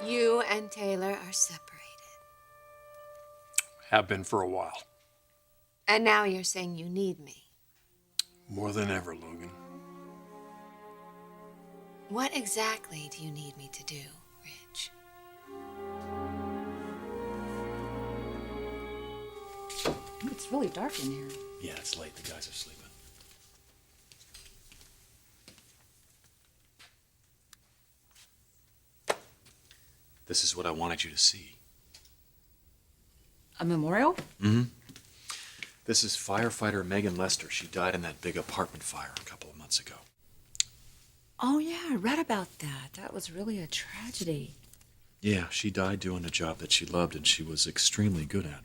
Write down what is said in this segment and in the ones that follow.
You and Taylor are separated. Have been for a while. And now you're saying you need me. More than ever, Logan. What exactly do you need me to do, Ridge? It's really dark in here. Yeah, it's late. The guys are sleeping. This is what I wanted you to see. A memorial? Mm-hmm. This is firefighter Megan Lester. She died in that big apartment fire a couple of months ago. Oh, yeah, I read about that. That was really a tragedy. Yeah, she died doing a job that she loved and she was extremely good at.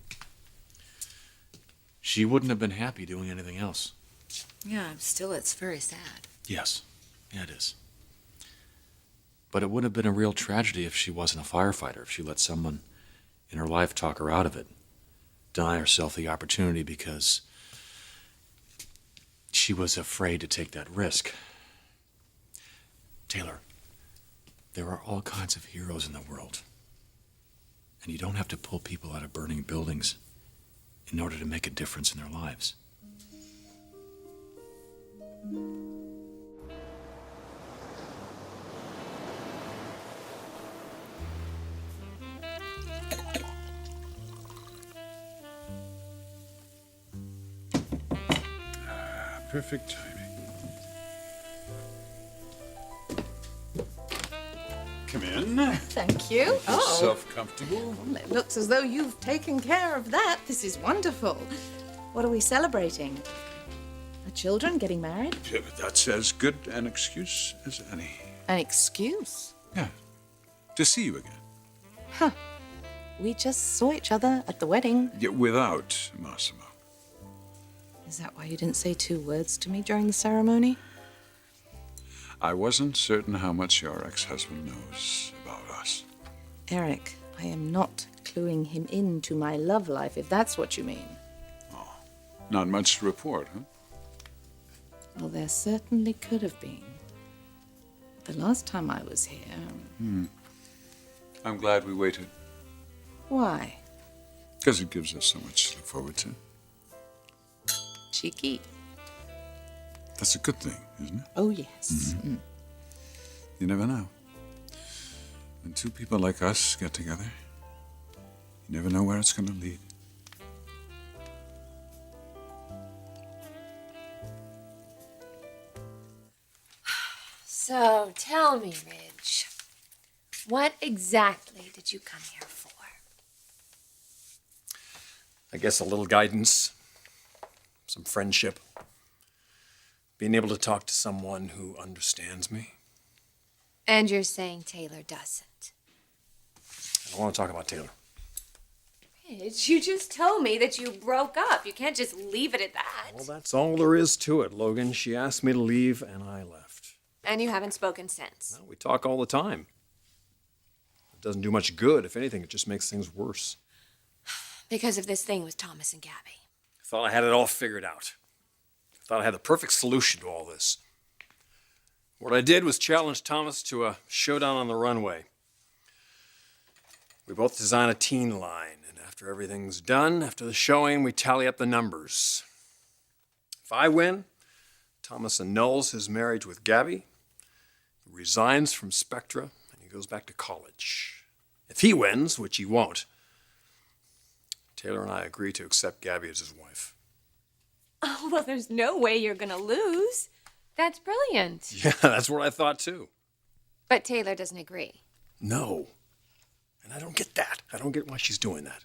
She wouldn't have been happy doing anything else. Yeah, still, it's very sad. Yes, yeah, it is. But it would have been a real tragedy if she wasn't a firefighter, if she let someone in her life talk her out of it, deny herself the opportunity because she was afraid to take that risk. Taylor, there are all kinds of heroes in the world, and you don't have to pull people out of burning buildings in order to make a difference in their lives. Perfect timing. Come in. Thank you. Make yourself comfortable. It looks as though you've taken care of that. This is wonderful. What are we celebrating? Our children getting married? Yeah, but that's as good an excuse as any. An excuse? Yeah. To see you again. We just saw each other at the wedding. Yeah, without Massimo. Is that why you didn't say 2 words to me during the ceremony? I wasn't certain how much your ex-husband knows about us. Eric, I am not cluing him into my love life, if that's what you mean. Oh, not much to report, huh? Well, there certainly could have been. The last time I was here... I'm glad we waited. Why? Because it gives us so much to look forward to. Cheeky. That's a good thing, isn't it? Oh, yes. You never know. When 2 people like us get together, you never know where it's going to lead. So, tell me, Ridge, what exactly did you come here for? I guess a little guidance, some friendship, being able to talk to someone who understands me. And you're saying Taylor doesn't? I don't want to talk about Taylor. Ridge, you just told me that you broke up. You can't just leave it at that. Well, that's all there is to it, Logan. She asked me to leave, and I left. And you haven't spoken since. Well, we talk all the time. It doesn't do much good. If anything, it just makes things worse. Because of this thing with Thomas and Gabby. I thought I had it all figured out. I thought I had the perfect solution to all this. What I did was challenge Thomas to a showdown on the runway. We both design a teen line, and after everything's done, after the showing, we tally up the numbers. If I win, Thomas annuls his marriage with Gabby, he resigns from Spectra, and he goes back to college. If he wins, which he won't, Taylor and I agree to accept Gabby as his wife. Oh, well, there's no way you're gonna lose. That's brilliant. Yeah, that's what I thought too. But Taylor doesn't agree. No. And I don't get that. I don't get why she's doing that.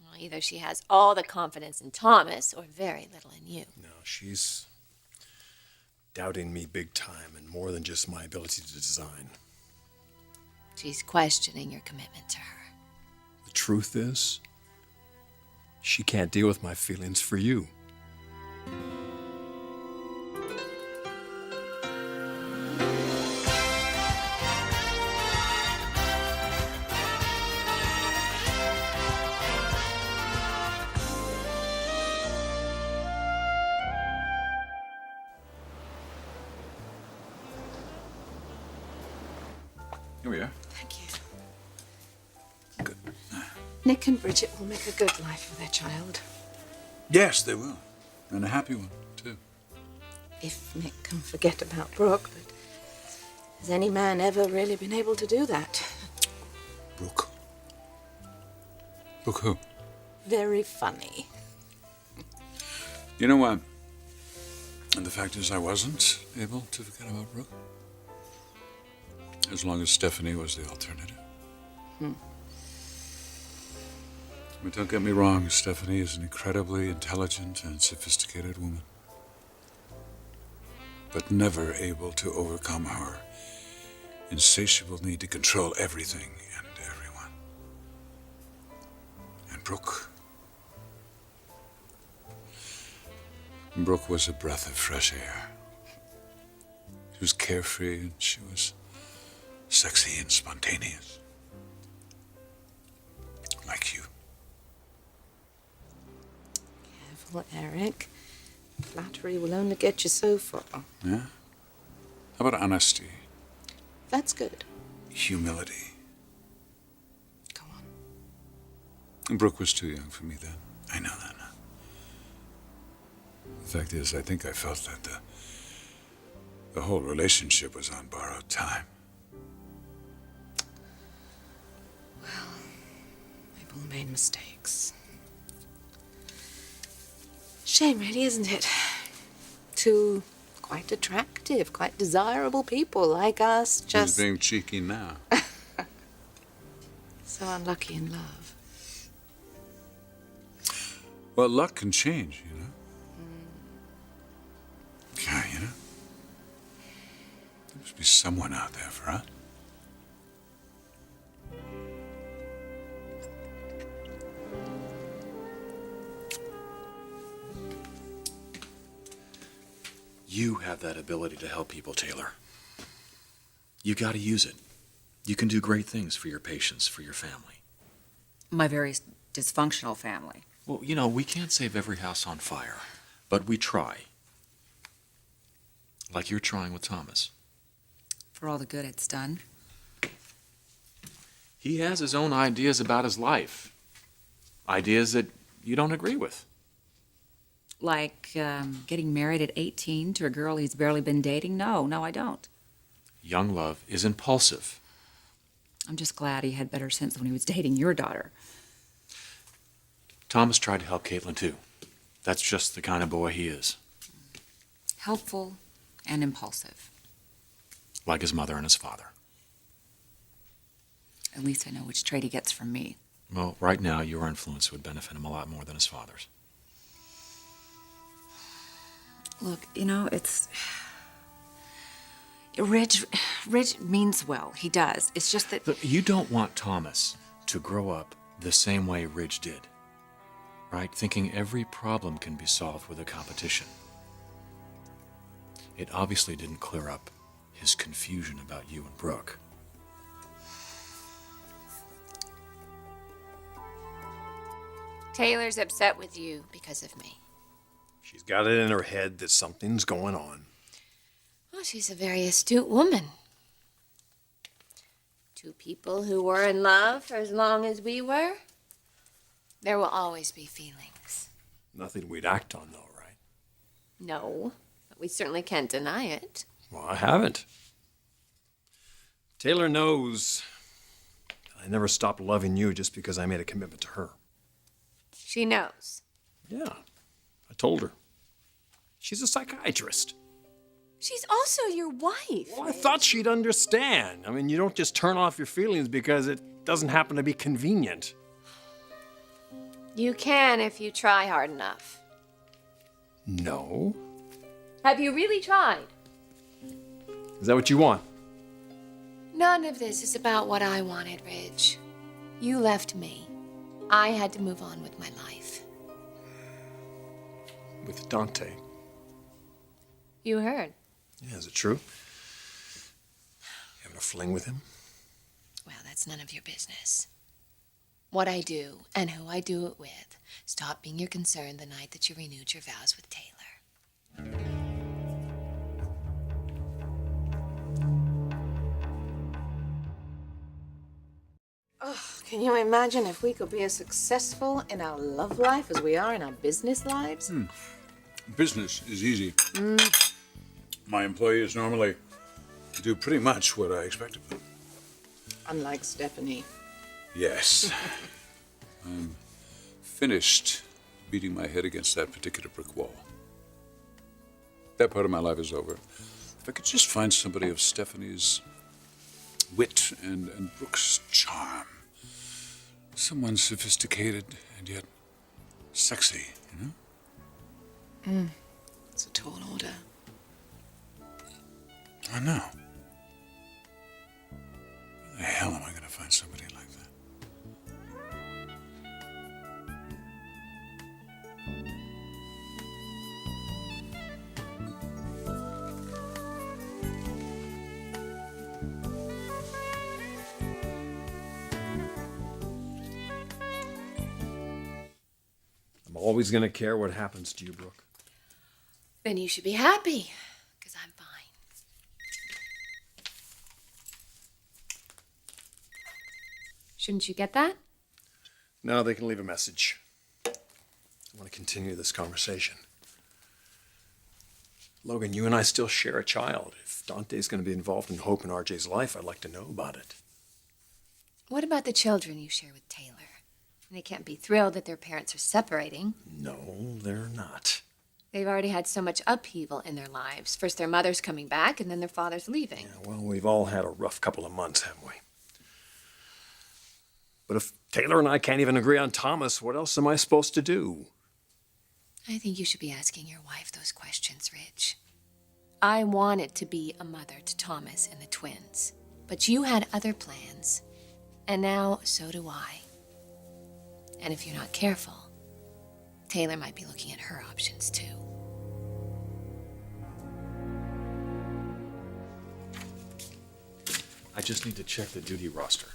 Well, either she has all the confidence in Thomas or very little in you. No, she's doubting me big time and more than just my ability to design. She's questioning your commitment to her. The truth is, she can't deal with my feelings for you. Here we are. Thank you. Nick and Bridget will make a good life for their child. Yes, they will. And a happy one, too. If Nick can forget about Brooke, but has any man ever really been able to do that? Brooke. Brooke who? Very funny. You know what? And the fact is I wasn't able to forget about Brooke. As long as Stephanie was the alternative. But don't get me wrong, Stephanie is an incredibly intelligent and sophisticated woman. But never able to overcome her insatiable need to control everything and everyone. And Brooke was a breath of fresh air. She was carefree and she was sexy and spontaneous. Like you. Careful, Eric. Flattery will only get you so far. Yeah? How about honesty? That's good. Humility. Go on. And Brooke was too young for me then. I know that now. The fact is, I think I felt that the whole relationship was on borrowed time. We've all made mistakes. Shame, really, isn't it? Two quite attractive, quite desirable people like us Who's just being cheeky now? so unlucky in love. Well, luck can change, you know? Yeah, you know? There must be someone out there for us. You have that ability to help people, Taylor. You got to use it. You can do great things for your patients, for your family. My very dysfunctional family. Well, you know, we can't save every house on fire, but we try. Like you're trying with Thomas. For all the good it's done. He has his own ideas about his life. Ideas that you don't agree with. Like getting married at 18 to a girl he's barely been dating? No, I don't. Young love is impulsive. I'm just glad he had better sense when he was dating your daughter. Thomas tried to help Caitlin, too. That's just the kind of boy he is. Helpful and impulsive. Like his mother and his father. At least I know which trait he gets from me. Well, right now, your influence would benefit him a lot more than his father's. Look, you know, it's... Ridge means well. He does. It's just that... Look, you don't want Thomas to grow up the same way Ridge did. Right? Thinking every problem can be solved with a competition. It obviously didn't clear up his confusion about you and Brooke. Taylor's upset with you because of me. She's got it in her head that something's going on. Well, she's a very astute woman. Two people who were in love for as long as we were, there will always be feelings. Nothing we'd act on, though, right? No, but we certainly can't deny it. Well, I haven't. Taylor knows I never stopped loving you just because I made a commitment to her. She knows. Yeah, I told her. She's a psychiatrist. She's also your wife. Well, I thought she'd understand. I mean, you don't just turn off your feelings because it doesn't happen to be convenient. You can if you try hard enough. No. Have you really tried? Is that what you want? None of this is about what I wanted, Ridge. You left me. I had to move on with my life. With Dante. You heard. Yeah, is it true? You having a fling with him? Well, that's none of your business. What I do and who I do it with stopped being your concern the night that you renewed your vows with Taylor. Oh, Can you imagine if we could be as successful in our love life as we are in our business lives? Business is easy. My employees normally do pretty much what I expect of them. Unlike Stephanie. Yes. I'm finished beating my head against that particular brick wall. That part of my life is over. If I could just find somebody of Stephanie's wit and Brooke's charm. Someone sophisticated and yet sexy, you know? It's a tall order. I know. Where the hell am I going to find somebody like that? I'm always going to care what happens to you, Brooke. Then you should be happy, because I'm fine. Shouldn't you get that? No, they can leave a message. I want to continue this conversation. Logan, you and I still share a child. If Dante's going to be involved in Hope and RJ's life, I'd like to know about it. What about the children you share with Taylor? They can't be thrilled that their parents are separating. No, they're not. They've already had so much upheaval in their lives. First their mother's coming back, and then their father's leaving. Yeah, well, we've all had a rough couple of months, haven't we? But if Taylor and I can't even agree on Thomas, what else am I supposed to do? I think you should be asking your wife those questions, Rich. I wanted to be a mother to Thomas and the twins, but you had other plans, and now so do I. And if you're not careful, Taylor might be looking at her options too. I just need to check the duty roster.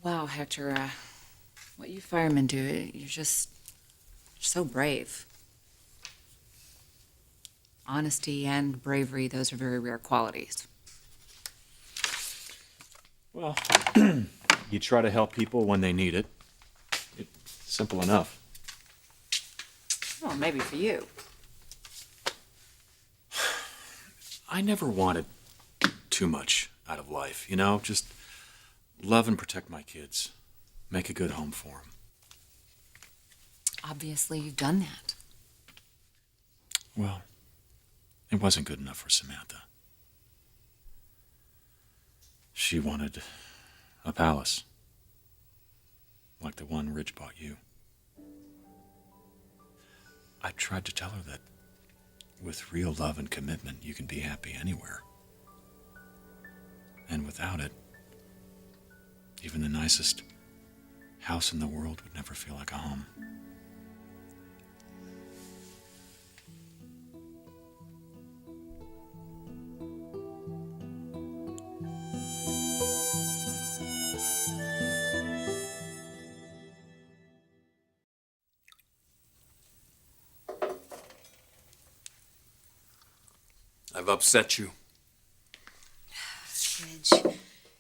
Wow, Hector, what you firemen do, you're so brave. Honesty and bravery, those are very rare qualities. Well, you try to help people when they need it. It's simple enough. Well, maybe for you. I never wanted too much out of life, you know? Just love and protect my kids. Make a good home for them. Obviously, you've done that. Well, it wasn't good enough for Samantha. She wanted a palace, like the one Rich bought you. I tried to tell her that with real love and commitment, you can be happy anywhere. And without it, even the nicest house in the world would never feel like a home. I've upset you. Rich,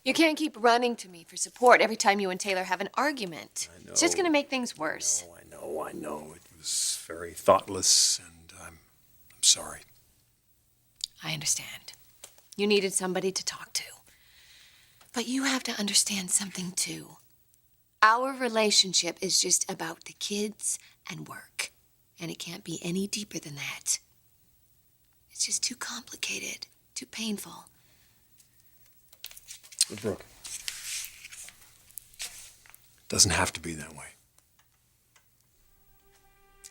you can't keep running to me for support every time you and Taylor have an argument. I know. It's just going to make things worse. I know. It was very thoughtless, and I'm sorry. I understand. You needed somebody to talk to. But you have to understand something, too. Our relationship is just about the kids and work. And it can't be any deeper than that. It's just too complicated, too painful. Brooke, it doesn't have to be that way.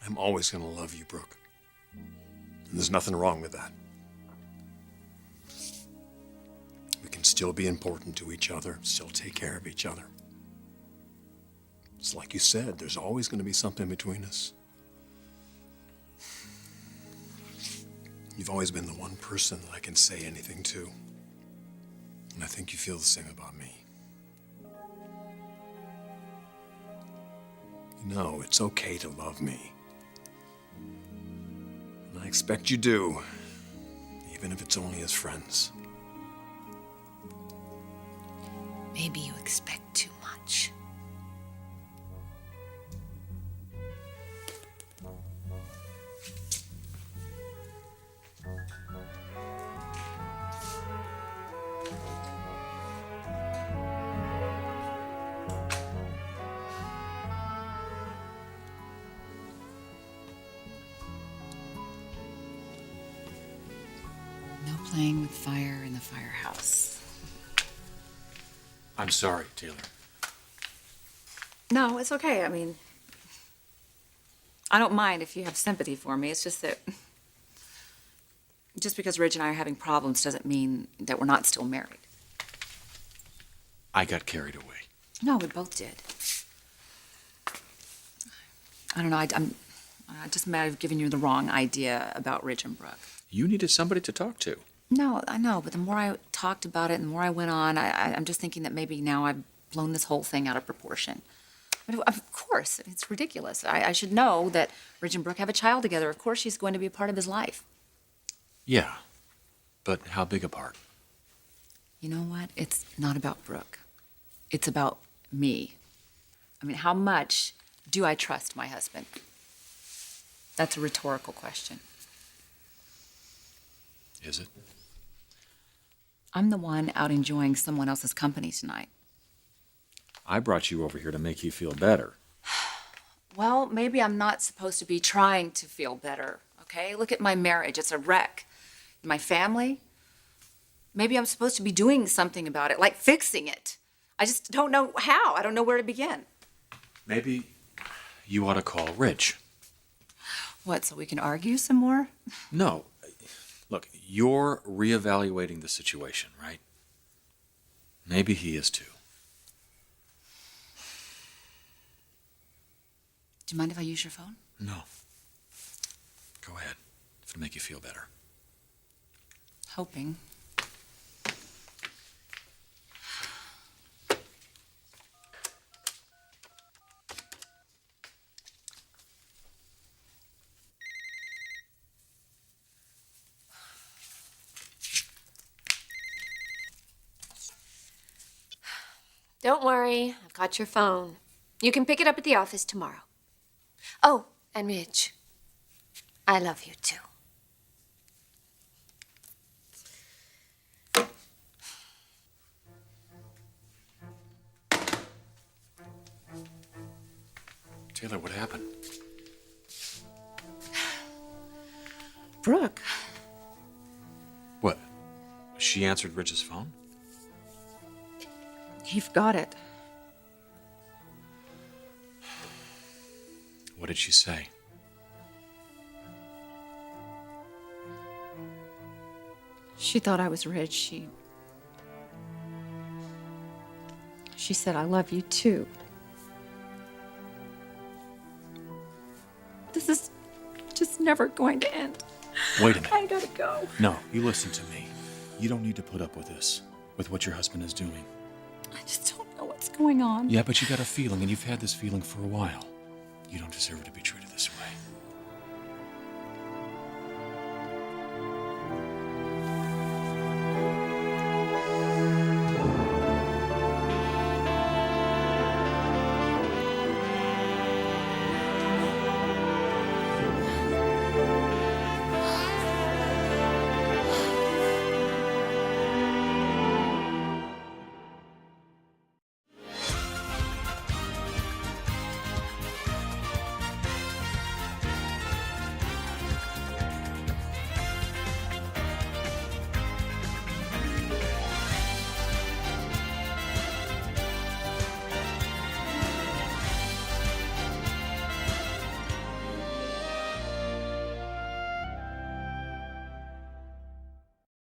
I'm always going to love you, Brooke. And there's nothing wrong with that. We can still be important to each other, still take care of each other. It's like you said, there's always going to be something between us. You've always been the one person that I can say anything to. And I think you feel the same about me. You know, it's okay to love me. And I expect you do, even if it's only as friends. Maybe you expect too much. No playing with fire in the firehouse. I'm sorry, Taylor. No, it's okay. I mean, I don't mind if you have sympathy for me. It's just that just because Ridge and I are having problems doesn't mean that we're not still married. I got carried away. No, we both did. I don't know. I just might have given you the wrong idea about Ridge and Brooke. You needed somebody to talk to. No, I know, but the more I talked about it and the more I went on, I'm just thinking that maybe now I've blown this whole thing out of proportion. But of course, it's ridiculous. I should know that Ridge and Brooke have a child together. Of course, she's going to be a part of his life. Yeah, but how big a part? You know what? It's not about Brooke. It's about me. I mean, how much do I trust my husband? That's a rhetorical question. Is it? I'm the one out enjoying someone else's company tonight. I brought you over here to make you feel better. Well, maybe I'm not supposed to be trying to feel better, okay? Look at my marriage. It's a wreck. My family, maybe I'm supposed to be doing something about it, like fixing it. I just don't know how. I don't know where to begin. Maybe you ought to call Rich. What, so we can argue some more? No. Look, you're reevaluating the situation, right? Maybe he is too. Do you mind if I use your phone? No. Go ahead, if it'll make you feel better. Hoping. Don't worry, I've got your phone. You can pick it up at the office tomorrow. Oh, and Ridge, I love you too. Taylor, what happened? Brooke. What? She answered Rich's phone? You've got it. What did she say? She thought I was Rich. She said, I love you too. This is just never going to end. Wait a minute. I gotta go. No, you listen to me. You don't need to put up with this, with what your husband is doing. I just don't know what's going on. Yeah, but you got a feeling, and you've had this feeling for a while. You don't deserve to be treated this